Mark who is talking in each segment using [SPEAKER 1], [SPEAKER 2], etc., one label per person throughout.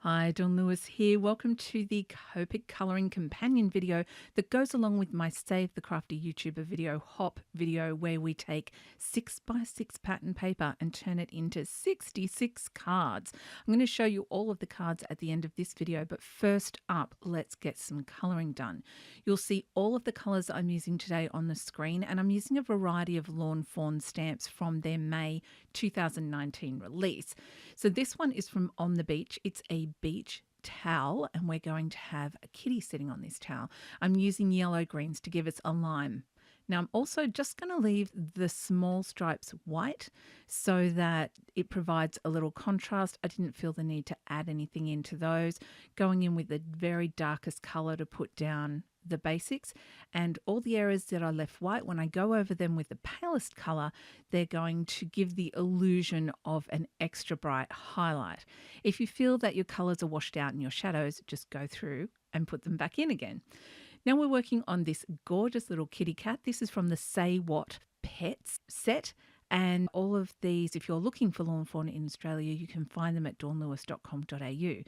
[SPEAKER 1] Hi, Dawn Lewis here. Welcome to the Copic colouring companion video that goes along with my Save the Crafty YouTuber video, Hop video, where we take 6x6 pattern paper and turn it into 66 cards. I'm going to show you all of the cards at the end of this video, but first up, let's get some colouring done. You'll see all of the colours I'm using today on the screen, and I'm using a variety of Lawn Fawn stamps from their May 2019 release. So this one is from On the Beach. It's a beach towel, and we're going to have a kitty sitting on this towel. I'm using yellow greens to give us a lime. Now I'm also just going to leave the small stripes white so that it provides a little contrast. I didn't feel the need to add anything into those. Going in with the very darkest colour to put down the basics, and all the areas that are left white, when I go over them with the palest colour, they're going to give the illusion of an extra bright highlight. If you feel that your colours are washed out in your shadows, just go through and put them back in again. Now we're working on this gorgeous little kitty cat. This is from the Say What Pets set. And all of these, if you're looking for Lawn Fawn in Australia, you can find them at dawnlewis.com.au.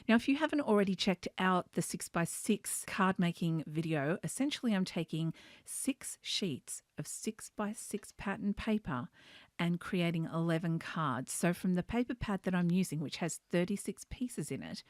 [SPEAKER 1] Now, if you haven't already checked out the 6x6 card making video, essentially I'm taking 6 sheets of 6x6 pattern paper and creating 11 cards. So from the paper pad that I'm using, which has 36 pieces in it,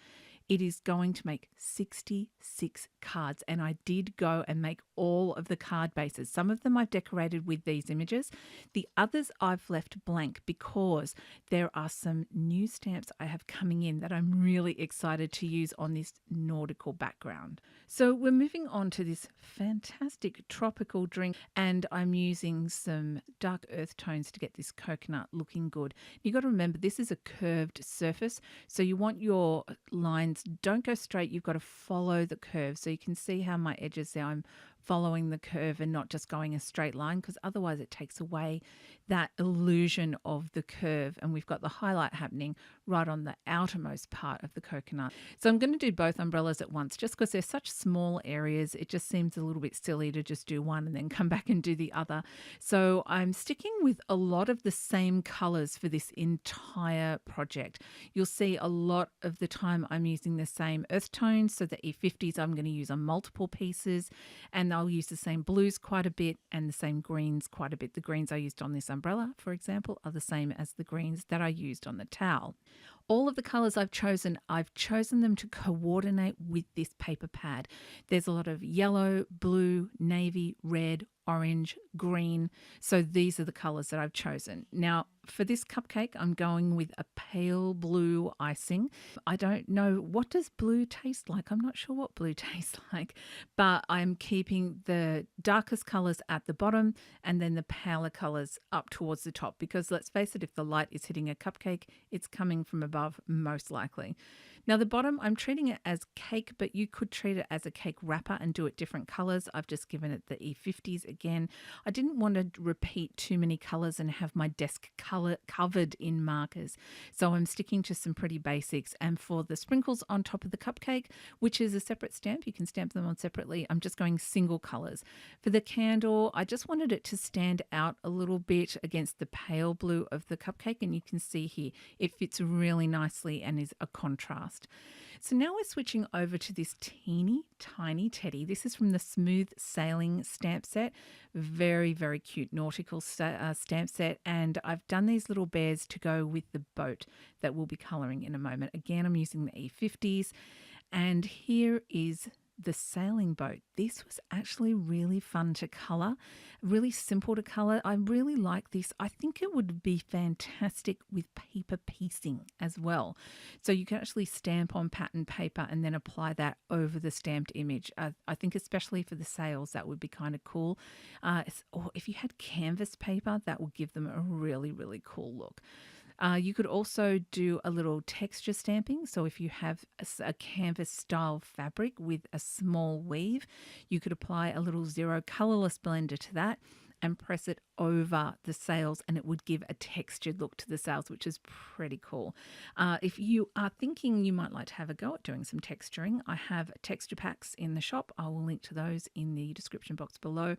[SPEAKER 1] it is going to make 66 cards. And I did go and make all of the card bases. Some of them I've decorated with these images. The others I've left blank because there are some new stamps I have coming in that I'm really excited to use on this nautical background. So we're moving on to this fantastic tropical drink, and I'm using some dark earth tones to get this coconut looking good. You got to remember, this is a curved surface, so you want your lines, don't go straight, you've got to follow the curve. So you can see how my edges there, I'm following the curve and not just going a straight line, because otherwise it takes away that illusion of the curve, and we've got the highlight happening right on the outermost part of the coconut. So I'm going to do both umbrellas at once just because they're such small areas. It just seems a little bit silly to just do one and then come back and do the other. So I'm sticking with a lot of the same colors for this entire project. You'll see a lot of the time I'm using the same earth tones, so the E50s I'm going to use on multiple pieces, and I'll use the same blues quite a bit and the same greens quite a bit. The greens I used on this umbrella, for example, are the same as the greens that I used on the towel. All of the colours I've chosen them to coordinate with this paper pad. There's a lot of yellow, blue, navy, red, orange, green. So these are the colours that I've chosen. Now, for this cupcake, I'm going with a pale blue icing. I don't know, what does blue taste like? I'm not sure what blue tastes like, but I'm keeping the darkest colours at the bottom and then the paler colours up towards the top, because let's face it, if the light is hitting a cupcake, it's coming from above most likely. Now the bottom, I'm treating it as cake, but you could treat it as a cake wrapper and do it different colours. I've just given it the E50s again. I didn't want to repeat too many colours and have my desk colour covered in markers. So I'm sticking to some pretty basics. And for the sprinkles on top of the cupcake, which is a separate stamp, you can stamp them on separately, I'm just going single colours. For the candle, I just wanted it to stand out a little bit against the pale blue of the cupcake. And you can see here, it fits really nicely and is a contrast. So now we're switching over to this teeny tiny teddy. This is from the Smooth Sailing stamp set. Very, very cute nautical stamp set. And I've done these little bears to go with the boat that we'll be colouring in a moment. Again, I'm using the E50s. And here is the sailing boat. This was actually really fun to colour, really simple to colour. I really like this. I think it would be fantastic with paper piecing as well. So you can actually stamp on pattern paper and then apply that over the stamped image. I think especially for the sails, that would be kind of cool. Or if you had canvas paper, that would give them a really, really cool look. You could also do a little texture stamping. So if you have a canvas style fabric with a small weave, you could apply a little zero colorless blender to that and press it over the sails, and it would give a textured look to the sails, which is pretty cool. If you are thinking you might like to have a go at doing some texturing, I have texture packs in the shop. I will link to those in the description box below.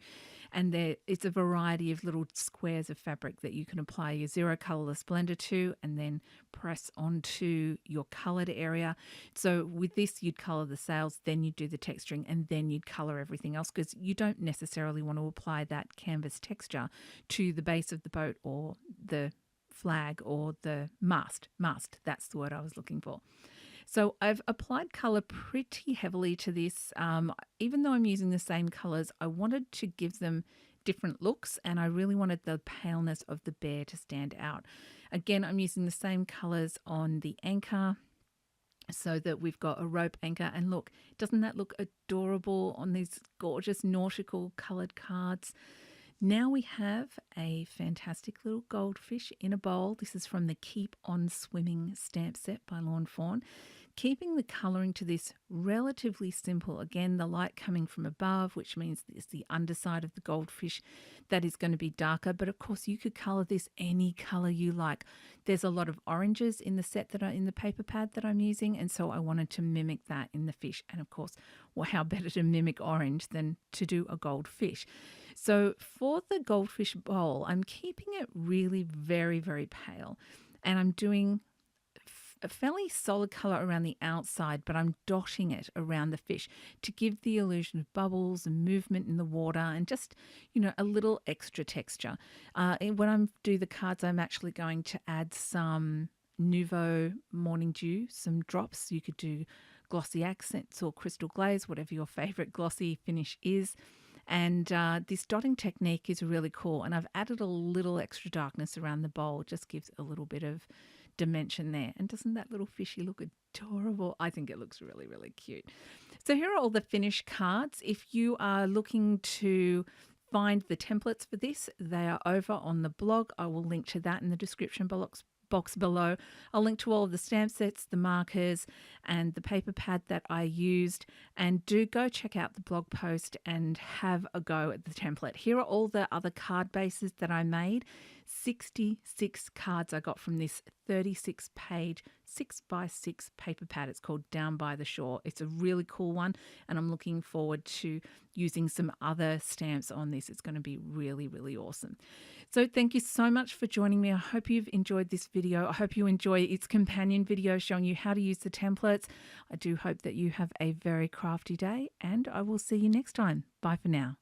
[SPEAKER 1] And it's a variety of little squares of fabric that you can apply your zero colorless blender to and then press onto your colored area. So with this, you'd color the sails, then you'd do the texturing, and then you'd color everything else, because you don't necessarily want to apply that canvas texture to the base of the boat or the flag or the mast. That's the word I was looking for. So I've applied colour pretty heavily to this. Even though I'm using the same colours, I wanted to give them different looks, and I really wanted the paleness of the bear to stand out. Again, I'm using the same colours on the anchor, so that we've got a rope anchor. And look, doesn't that look adorable on these gorgeous nautical coloured cards? Now we have a fantastic little goldfish in a bowl. This is from the Keep On Swimming stamp set by Lawn Fawn. Keeping the colouring to this relatively simple. Again, the light coming from above, which means it's the underside of the goldfish that is going to be darker. But of course, you could colour this any colour you like. There's a lot of oranges in the set that are in the paper pad that I'm using, and so I wanted to mimic that in the fish. And of course, well, how better to mimic orange than to do a goldfish? So for the goldfish bowl, I'm keeping it really very, very pale, and I'm doing a fairly solid colour around the outside, but I'm dotting it around the fish to give the illusion of bubbles and movement in the water and just, a little extra texture. When I do the cards, I'm actually going to add some Nouveau Morning Dew, some drops. You could do glossy accents or crystal glaze, whatever your favourite glossy finish is. And this dotting technique is really cool. And I've added a little extra darkness around the bowl. It just gives a little bit of dimension there. And doesn't that little fishy look adorable? I think it looks really, really cute. So here are all the finished cards. If you are looking to find the templates for this, they are over on the blog. I will link to that in the description box below. I'll link to all of the stamp sets, the markers, and the paper pad that I used. And do go check out the blog post and have a go at the template. Here are all the other card bases that I made. 66 cards I got from this 36-page 6x6 paper pad. It's called Down by the Shore. It's a really cool one, and I'm looking forward to using some other stamps on this. It's going to be really, really awesome. So thank you so much for joining me. I hope you've enjoyed this video. I hope you enjoy its companion video showing you how to use the templates. I do hope that you have a very crafty day, and I will see you next time. Bye for now.